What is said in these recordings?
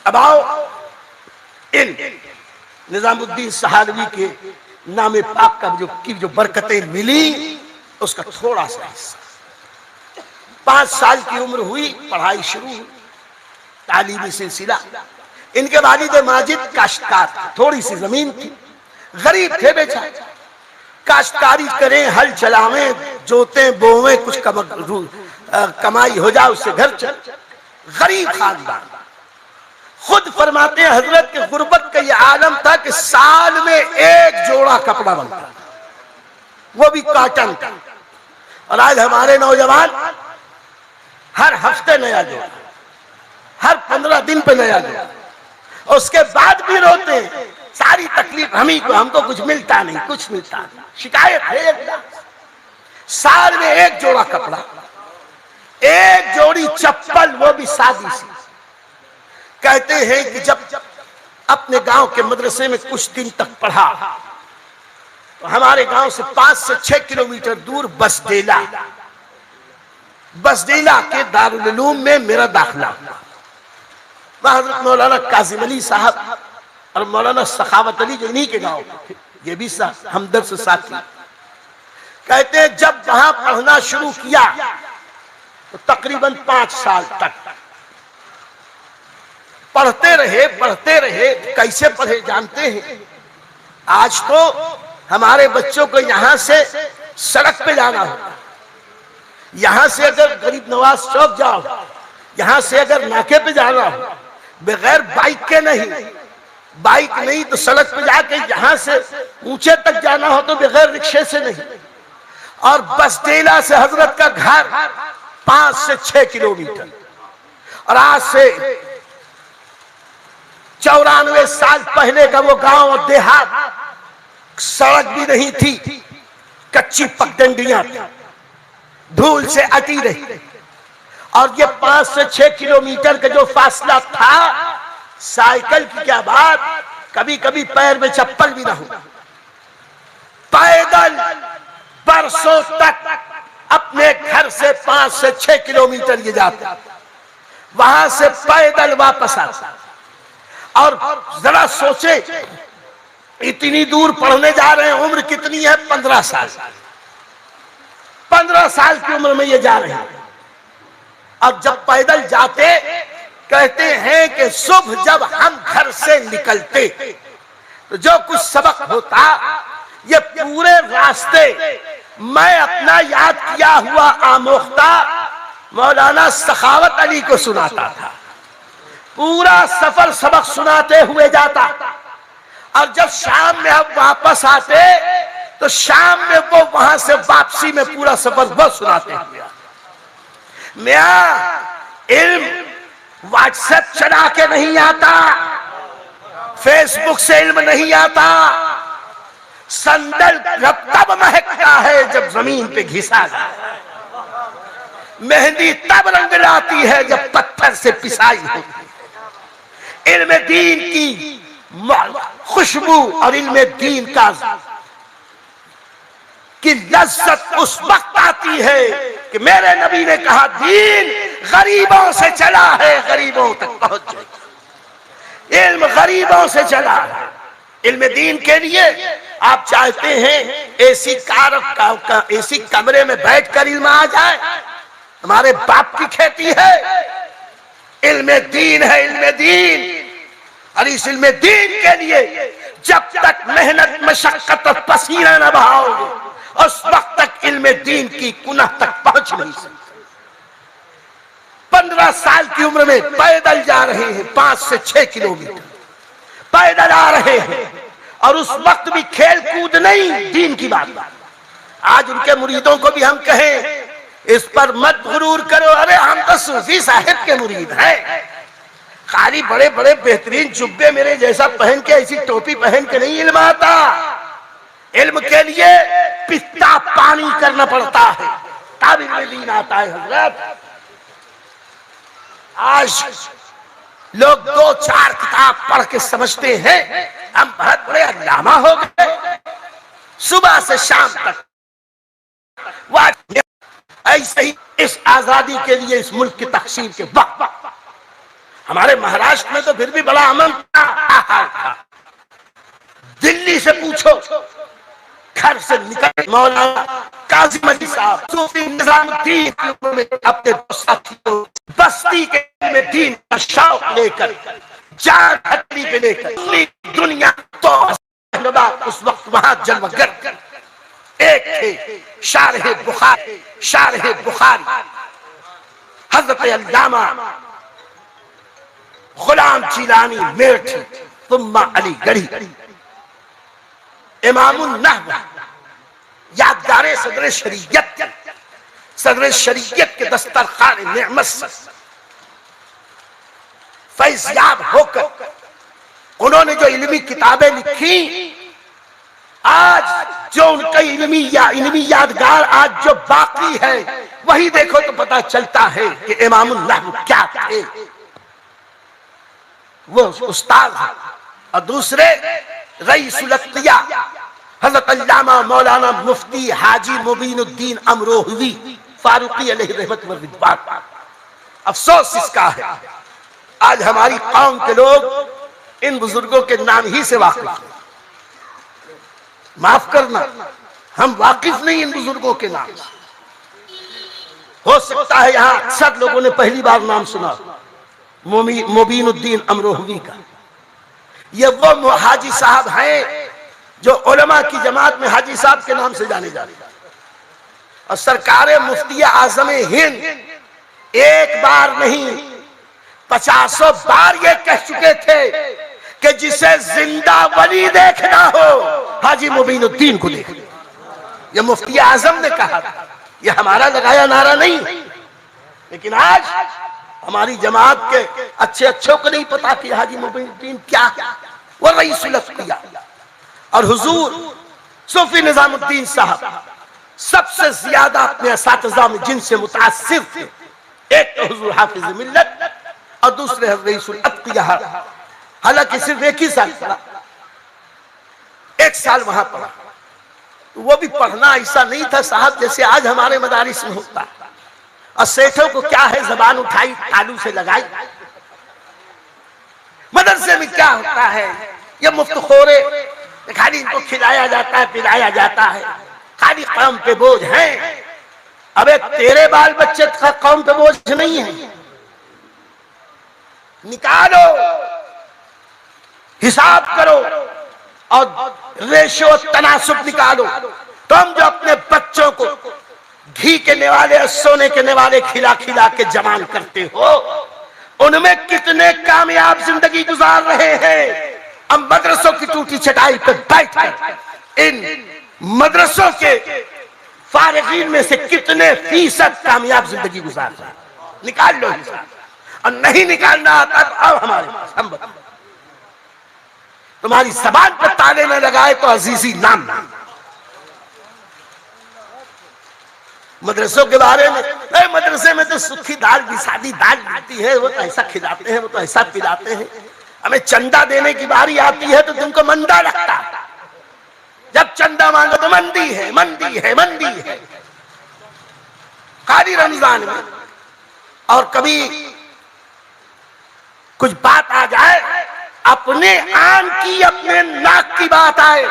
अब आओ इन निजामुद्दीन सहालवी के नामे पाक का जो बरकतें मिली उसका थोड़ा सा हिस्सा। 5 साल की उम्र हुई, पढ़ाई शुरू हुई, तालीमी सिलसिला। इनके वालिद माजिद काश्तकार, थोड़ी सी जमीन थी, गरीब थे बेचारे, काश्तकारी करें, हल चलावें, जोते बोवें, कुछ कमाई हो जाए उससे घर चल। गरीब खानदान। खुद फरमाते हैं हजरत के गुर्बत का ये आलम था कि साल में 1 जोड़ा कपड़ा बनता, वो भी कॉटन का। और आज हमारे नौजवान हर हफ्ते नया जोड़ा, हर 15 दिन पे नया जोड़ा, उसके बाद भी रोते हैं, सारी तकलीफ हमको कुछ मिलता नहीं, कुछ मिलता नहीं। शिकायत है एकदम। साल में 1 जोड़ा कपड़ा, 1 जोड़ी चप्पल, वो भी सादी सी। कहते हैं कि जब अपने गांव के मदरसे में कुछ दिन तक पढ़ा तो हमारे गांव से 5 से 6 किलोमीटर दूर बसदेला के दारुल उलूम में मेरा दाखिला हुआ। वहां हजरत मौलाना काजिम अली साहब और मौलाना सखावत अली जो इन्हीं के गांव थे, ये भी हमदर्द से साथी। कहते हैं जब वहां पढ़ना शुरू किया तो तकरीबन 5 साल तक पढ़ते रहे। कैसे पढ़े जानते हैं? आज तो हमारे बच्चों को यहां से सड़क पे जाना होता, यहां से अगर गरीब नवाज चौक जाओ, यहां से अगर नाके पे जाना हो, बगैर बाइक के नहीं, बाइक नहीं तो सड़क पे जाके यहां से ऊंचे तक जाना हो तो बगैर रिक्शे से नहीं। और बसदेला से हजरत का घर 5 से 6 किलोमीटर। और आज से 94 साल पहले का वो गांव और देहात, सड़क भी नहीं थी, कच्ची पगडंडियां थी, धूल से अटी रही। और ये 5 से 6 किलोमीटर का जो फासला था, साइकिल की क्या बात, कभी कभी पैर में चप्पल भी ना हो, पैदल बरसों तक अपने घर से 5 से 6 किलोमीटर ये जाता, वहां से पैदल वापस आता। और जरा सोचे, इतनी दूर पढ़ने जा रहे हैं, उम्र कितनी है? 15 साल। 15 साल की उम्र में ये जा रहे हैं। अब जब पैदल जाते, कहते हैं कि सुबह जब हम घर से निकलते तो जो कुछ सबक होता, ये पूरे रास्ते मैं अपना याद किया हुआ आमोख्ता मौलाना सखावत अली को सुनाता था। पूरा सफर सबक सुनाते हुए जाता। और जब शाम में हम वापस आते तो शाम में वो वहां से वापसी में पूरा सफर वो सुनाते हुए। मियां इल्म व्हाट्सएप चला के नहीं आता, फेसबुक से इल्म नहीं आता। संदल तब महकता है जब जमीन पे घिसा जाए, मेहंदी तब रंग लाती है जब पत्थर से पिसाई होती। इल्म दीन की खुशबू और इल्म दीन की लज्जत उस वक्त आती है कि मेरे नबी ने कहा, दीन गरीबों से चला है, गरीबों तक पहुंच जाए। इल्म गरीबों से चला है। इल्म दीन के लिए आप चाहते हैं एसी एसी कमरे में बैठकर इल्म आ जाए? हमारे बाप की खेती है, इल्म दीन है, इल्म दीन। और इस इल्म दीन के लिए जब तक मेहनत, मशक्कत और पसीना न बहाओगे, उस वक्त तक इल्म दीन की कुनह तक पहुंच नहीं सकते। 15 साल की उम्र में पैदल जा रहे हैं, 5 से 6 किलोमीटर पैदल आ रहे हैं। और उस वक्त भी खेल कूद नहीं, दीन की बात। आज उनके मुरीदों को भी हम कहें, इस पर मत गुरूर करो, अरे हम तो सूफी साहिब के मुरीद हैं, खाली बड़े बड़े बेहतरीन जुब्बे मेरे जैसा पहन के, ऐसी टोपी पहन के नहीं इल्म आता। इल्म के लिए पिता पानी करना पड़ता है, तब इल्म दीन आता है। हजरत आज लोग 2-4 किताब पढ़ के समझते हैं हम बहुत बड़े अल्लामा हो गए, सुबह से शाम तक। ऐसे ही इस आजादी के लिए, इस मुल्क की तकसीम के वक्त हमारे महाराष्ट्र में तो फिर भी बड़ा अमन था। दिल्ली से पूछो, घर से निकल मौलाना काजिम अली साहब, सूफी निजामुद्दीन अपने साथियों बस्ती के में दीन का शौक लेकर, जान हथेली पे लेकर दुनिया तो उस वक्त वहां जलवागर एक थे शारह बुखारी हजरत अल्लामा गुलाम जिलानी मेरठी तुम्मा अलीगढ़ी, इमामुन नहव यादगारे सदर शरीयत के दस्तरखान नेमत से फैज़याब होकर उन्होंने जो इल्मी किताबें लिखी, आज जो उनका इल्मी यादगार आज जो बाकी है, वही देखो तो पता चलता है कि इमामुल नहव क्या थे। वो उस्ताद और दूसरे रईसुल अत्किया हजरत अल्लामा मौलाना मुफ्ती हाजी मुबीनुद्दीन अमरोहवी फारूकी अलैहि रहमत व रिदवान। अफसोस इसका है आज हमारी कौम के लोग इन बुजुर्गों के नाम ही से वाकिफ हैं। माफ करना, हम वाकिफ नहीं इन बुजुर्गों के नाम। हो सकता है यहाँ अक्सर लोगों ने पहली बार नाम सुना मुबीनुद्दीन अमरोहवी का। ये वो हाजी साहब हैं जो उलमा की जमात में हाजी साहब के नाम से जाने जाते हैं। और सरकार मुफ्ती आजम हिंद एक बार नहीं 50 बार ये कह चुके थे कि जिसे जिंदा वली देखना हो हाजी मुबीनुद्दीन को देख। ये मुफ्ती आजम ने कहा था, ये हमारा लगाया नारा नहीं। लेकिन आज हमारी जमात के अच्छों को नहीं पता कि हाजी मुबीनुद्दीन क्या है। वो रईसुल अत्किया और हुजूर सूफी निजामुद्दीन साहब सबसे ज्यादा अपने असातिज़ा में जिनसे मुतासिर थे, एक तो हुजूर हाफिज मिल्लत और दूसरे रईसुल अत्किया। हालांकि सिर्फ एक ही साल पढ़ा, एक साल वहां पढ़ा। वो भी पढ़ना ऐसा नहीं था साहब जैसे आज हमारे मदारिस में होता। और सेठों को क्या है, जबान उठाई तालू से लगाई। मदरसे में क्या होता है, ये मुफ्तखोरे, खाली इनको खिलाया जाता है पिलाया जाता है, खाली कौम पे बोझ है। अबे तेरे बाल बच्चे का कौम पे बोझ नहीं है। निकालो, हिसाब करो और रेशो तनासुब निकालो। तुम जो अपने बच्चों को घी के निवाले और सोने के निवाले खिला खिला के जवान करते हो, उनमें कितने कामयाब जिंदगी गुजार रहे हैं। अब मदरसों की टूटी चटाई पर बैठकर इन मदरसों के फारिगीन में से कितने फीसद कामयाब जिंदगी गुजार रहे हैं, निकाल लो हिसाब। और नहीं निकालना आता तो अब हमारे पास हम बताओ। तुम्हारी जबान पर ताले न लगाए तो अजीजी नाम ना। मदरसों के बारे में, मदरसे में तो सूखी दाल भी सादी दाल मिलती है, वो तो ऐसा खिलाते हैं, वो तो ऐसा पिलाते हैं। हमें चंदा देने की बारी आती है तो तुमको मंदा लगता है। जब चंदा मांगो तो मंदी है मंदी है मंदी है। खाली रमजान में और कभी कुछ बात आ जाए, अपने आन की अपने नाक की बात आए,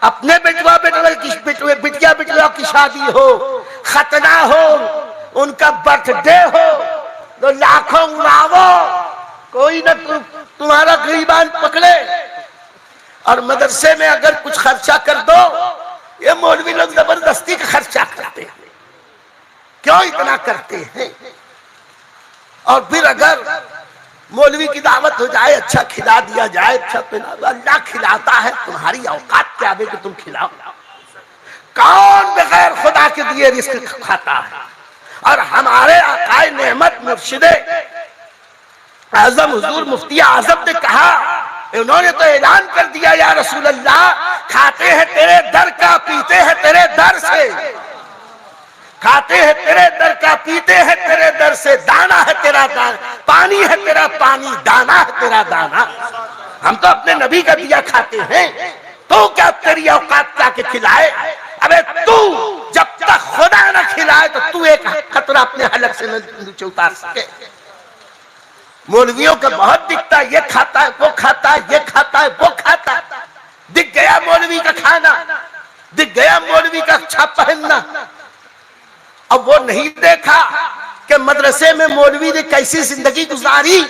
अपने बिटिया की शादी हो, खतना हो, उनका बर्थडे हो तो लाखों उड़ावो, कोई न तुम्हारा गरीबान पकड़े। और मदरसे में अगर कुछ खर्चा कर दो, ये मौलवी लोग जबरदस्ती का खर्चा करते हैं। क्यों इतना करते हैं? और फिर अगर मौलवी की दावत हो जाए, अच्छा खिला दिया जाए, अच्छा पिला, अल्लाह खिलाता है, तुम्हारी औकात क्या है कि तुम खिलाओ? कौन बगैर खुदा के दिए रिस्क खाता है? और हमारे आकाए नेमत मुर्शिदे आजम हुजूर मुफ्ती आजम ने कहा, उन्होंने तो ऐलान कर दिया, या रसूल अल्लाह, खाते हैं तेरे दर का, पीते हैं तेरे दर से, खाते हैं तेरे दर का, पीते हैं तेरे दर से, दाना है तेरा दाना, पानी है तेरा पानी, दाना है तेरा दाना। हम तो अपने नबी का दिया खाते हैं, तो क्या तेरी औकात क्या के खिलाए? अबे तू जब तक खुदा न खिलाए तो तू एक खतरा अपने हलक से नीचे उतार सके। मौलवियों का बहुत दिखता है, ये खाता है, वो खाता है, ये खाता है, वो खाता है। दिख गया मौलवी का खाना, दिख गया मौलवी का अच्छा पहनना। अब वो नहीं देखा कि मदरसे में मौलवी ने कैसी जिंदगी गुजारी।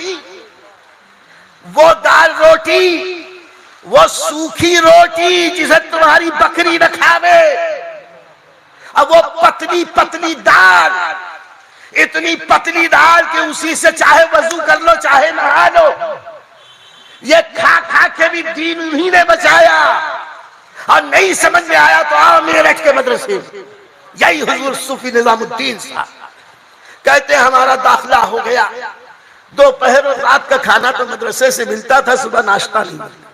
वो दाल रोटी, वो सूखी रोटी जिसे तुम्हारी बकरी न खावे, अब वो पतली पतली दाल, इतनी पतली दाल कि उसी से चाहे वजू कर लो चाहे नहा लो। ये खा खा के भी दीन उन्हीं ने बचाया। और नहीं समझ में आया तो आओ मेरठ के मदरसे। यही हुजूर सूफी निजामुद्दीन साहब कहते हैं हमारा दाखिला हो गया, दोपहर और रात का खाना तो मदरसे से मिलता था, सुबह नाश्ता नहीं मिलता।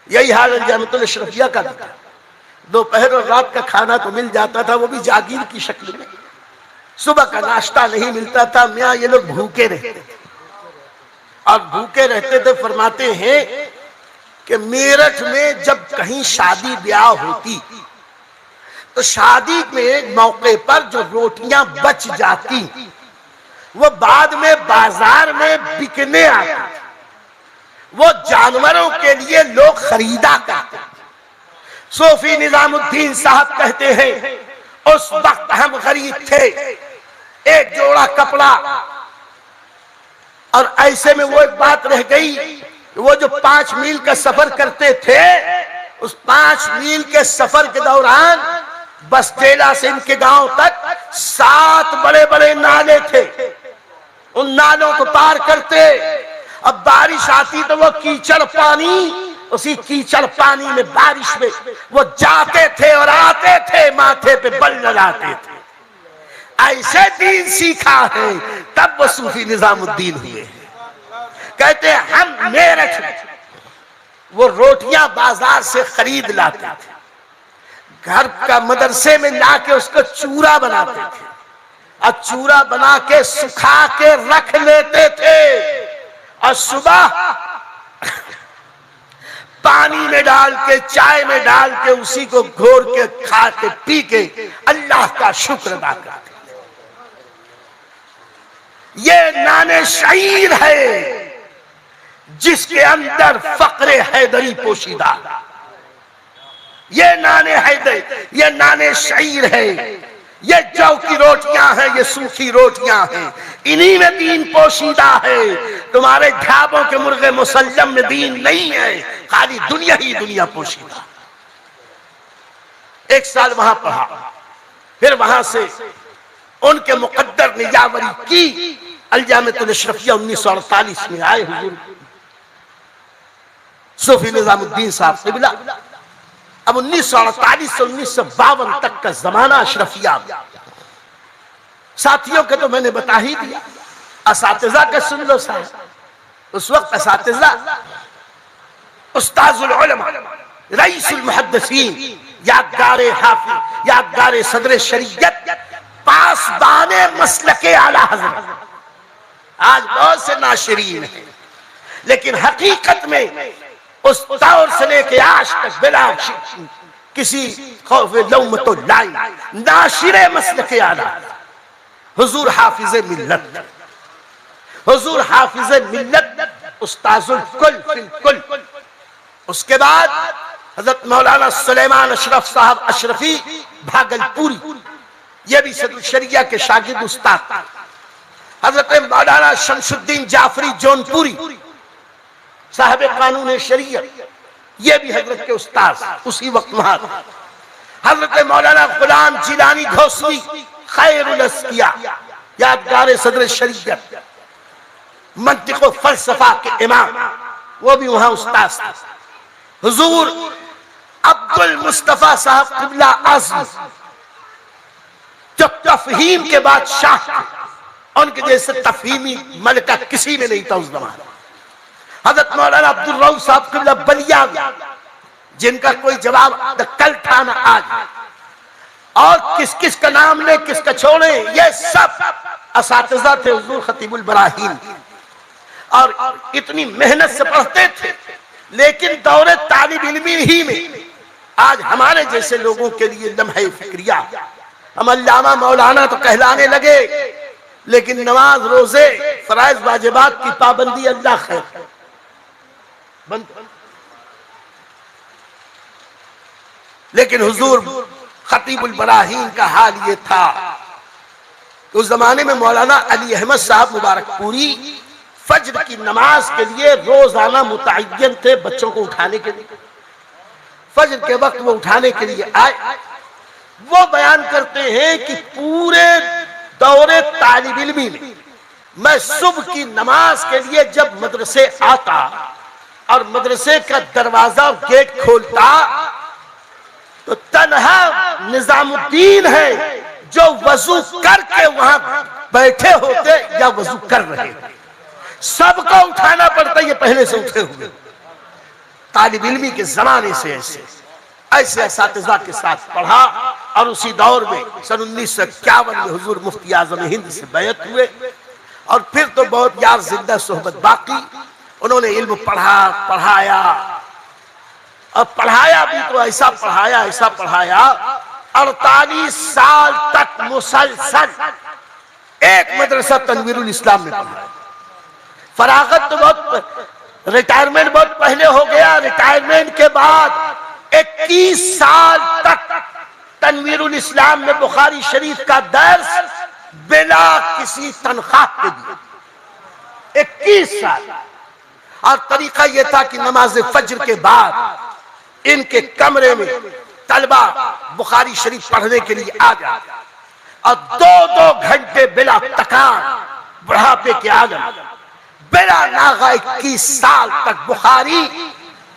यही हाल जामिअतुल अशरफिया का था, दोपहर और रात का खाना तो मिल जाता था, वो भी जागीर की शक्ल में। सुबह का नाश्ता नहीं मिलता था। मियाँ ये लोग भूखे रहते थे, और भूखे रहते थे। फरमाते हैं कि मेरठ में जब कहीं शादी ब्याह होती तो शादी में मौके पर जो रोटियां बच जाती वो बाद में बाजार में बिकने आती, वो जानवरों के लिए लोग खरीदा करते। सूफी निजामुद्दीन साहब कहते हैं उस वक्त हम गरीब थे, एक जोड़ा कपड़ा। और ऐसे में वो एक बात रह गई, वो जो 5 मील का सफर करते थे, उस 5 मील के सफर के दौरान बसडेला से इनके गांव तक 7 बड़े बड़े नाले थे। उन नालों को पार करते, अब बारिश आती तो वो कीचड़ पानी, उसी कीचड़ पानी में बारिश में वो जाते थे और आते थे, माथे पे बल लगाते थे। ऐसे दीन सीखा है, तब वो सूफी निजामुद्दीन हुए हैं। कहते हैं हम मेरठ में वो रोटियां बाजार से खरीद लाते थे, घर का मदरसे में लाके उसको चूरा बनाते थे, और चूरा बना के सुखा के रख लेते थे, और सुबह पानी में डाल के, चाय में डाल के उसी को घोर के खा के पी के अल्लाह का शुक्र अदा करते। ये नाने शईर है जिसके अंदर फक्रे हैदरी पोशीदा। ये नाने हैदर, ये नाने शईर है, ये जौ की रोटियां हैं, ये सूखी रोटियां हैं, इन्हीं में दीन पोशीदा है। तुम्हारे ढाबों के मुर्गे मुसल्लम में दीन नहीं है, खाली दुनिया ही दुनिया पोशीदा। 1 साल वहां पढ़ा, फिर वहां से उनके मुकद्दर ने यावरी की। अल-जामिअतुल अशरफिया 1948 में आए हुजूर सूफी निजामुद्दीन साहब से मिला। अब 1948 से 1952 तक का जमाना अशरफिया। साथियों के तो मैंने बता ही दिया, असातिज़ा का सुन लो साहब। उस वक्त असातिज़ा उस्ताजुल उलमा, रईसुल मुहद्दिसीन, यादगारे हाफिज, यादगारे सदर शरीयत, पासबाने मसलके आला हज़रत। आज बहुत से नाशिरीन हैं, लेकिन हकीकत में उस दौर से लेके आज तक बिला किसी खौफ लौमतो लाई नाशिरे मसलके आला हुजूर हाफिज़े मिल्लत, हुजूर हाफिज़े मिल्लत, उस्ताजुल कुल फिल कुल। उसके बाद हजरत मौलाना सुलेमान अशरफ साहब अशरफी भागलपुरी, ये भी सदर शरिया के शागिर्द उस्ताद। हजरत मौलाना शमसुद्दीन जाफरी जौनपुरी साहब कानून शरीयत, ये भी हजरत के उस्ताद उसी वक्त वहां। हजरत मौलाना गुलाम जिलानी घोसवी खैरुल अस्किया, यादगार सदर शरीयत, मंतिक़ व फलसफा के इमाम, वो भी वहां उस्ताद। हुजूर अब्दुल मुस्तफा साहब क़िबला आज़म, जो तफहीम के बादशाह, उनके जैसे तफहीमी मलका किसी में नहीं था उस जमाने। हजरत मौलाना अब्दुल रऊफ साहब क़िबला बलिया, जिनका कोई जवाब कल था ना आज, और किस किस का नाम ले किसका छोड़े, ये सब असातिज़ा थे हुजूर खतीबुल बराहीन, और इतनी मेहनत से पढ़ते थे। लेकिन दौरे तालिब इल्मी ही में आज हमारे जैसे लोगों के लिए लम्हे फिक्रिया, हम अल्लामा मौलाना तो कहलाने लगे, लेकिन नमाज रोजे फराइज वाजिबात की पाबंदी अल्लाह खैर बंद। लेकिन हुजूर खतीबुल बराहीन का हाल ये था कि उस जमाने में मौलाना अली अहमद साहब मुबारकपुरी फज्र की नमाज के लिए रोजाना मुतअय्यन थे बच्चों को उठाने के लिए। फज्र के वक्त वो उठाने के लिए आए। वो बयान करते हैं कि पूरे दौरे तालिब इल्मी में मैं सुबह की नमाज के लिए जब मदरसे आता और मदरसे का दरवाजा और गेट खोलता तो तन्हा निजामुद्दीन है जो वजू करके वहां बैठे होते या वजू कर रहे थे। सबको उठाना पड़ता, ये पहले से उठे हुए। तालिब इल्मी के जमाने से ऐसे असातिज़ा के साथ पढ़ा और उसी दौर में सन 1951 में हुजूर मुफ्ती आज़म हिंद से बैत हुए और फिर तो बहुत यार जिंदा सोहबत बाकी। उन्होंने इल्म पढ़ा, पढ़ाया और पढ़ाया भी तो ऐसा पढ़ाया 48 साल तक मुसलसल एक मदरसा तनवीरुल इस्लाम में पढ़ाया। फरागत तो बहुत, रिटायरमेंट बहुत पहले हो गया। रिटायरमेंट के बाद 21 साल तक तनवीरुल इस्लाम में बुखारी शरीफ का दर्स बिना किसी तनख्वाह के दिए 21 साल। और तरीका यह था कि नमाज फज्र के बाद इनके कमरे में तलबा बुखारी शरीफ पढ़ने के लिए आ जाते और 2-2 घंटे बिला तकान बुढ़ापे के आलम बिला नागा 21 साल तक बुखारी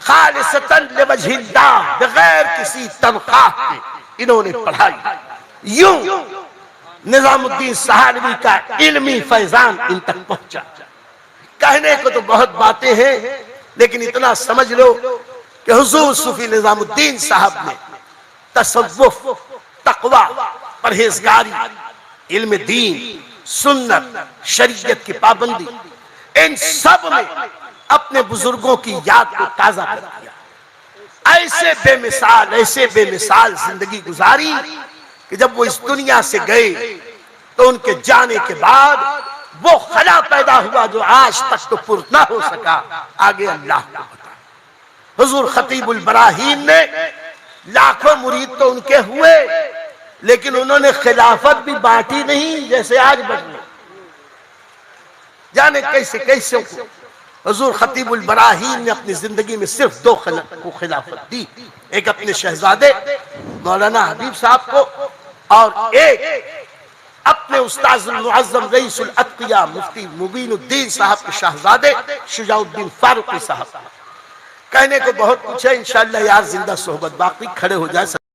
खालिसतन लिवजहिल्लाह बगैर किसी तनख्वाह के इन्होंने पढ़ाई। यूं निजामुद्दीन सहारवी का इल्मी फैजान इन तक पहुंचा। कहने को तो बहुत बातें हैं, लेकिन इतना समझ लो कि हुजूर सूफी निजामुद्दीन साहब ने तसव्वुफ, तकवा, परहेजगारी, इल्म दीन, सुन्नत, शरीयत की पाबंदी, इन सब में अपने बुजुर्गों की याद को ताजा कर दिया। ऐसे बेमिसाल जिंदगी गुजारी कि जब वो इस दुनिया से गए तो उनके जाने के बाद वो खला पैदा हुआ जो आज तक तो पुर ना हो सका। आगे अल्लाह को पता। हुजूर खतीबुल बराहीन ने लाखों मुरीद तो उनके हुए, लेकिन उन्होंने खिलाफत भी बांटी नहीं जैसे आज बनी। जाने कैसे कैसे हुजूर खतीबुल बराहीन ने अपनी जिंदगी में सिर्फ 2 को खिलाफत दी। एक अपने शहजादे मौलाना हबीब साहब को और एक अपने उस्ताद मुअज्जम रईसुल अत्किया मुफ्ती मुबीनुद्दीन साहब के शहजादे शुजाउद्दीन फारूकी साहब। कहने को बहुत कुछ है, इंशाअल्लाह यार जिंदा सोहबत बाकी। खड़े हो जाए।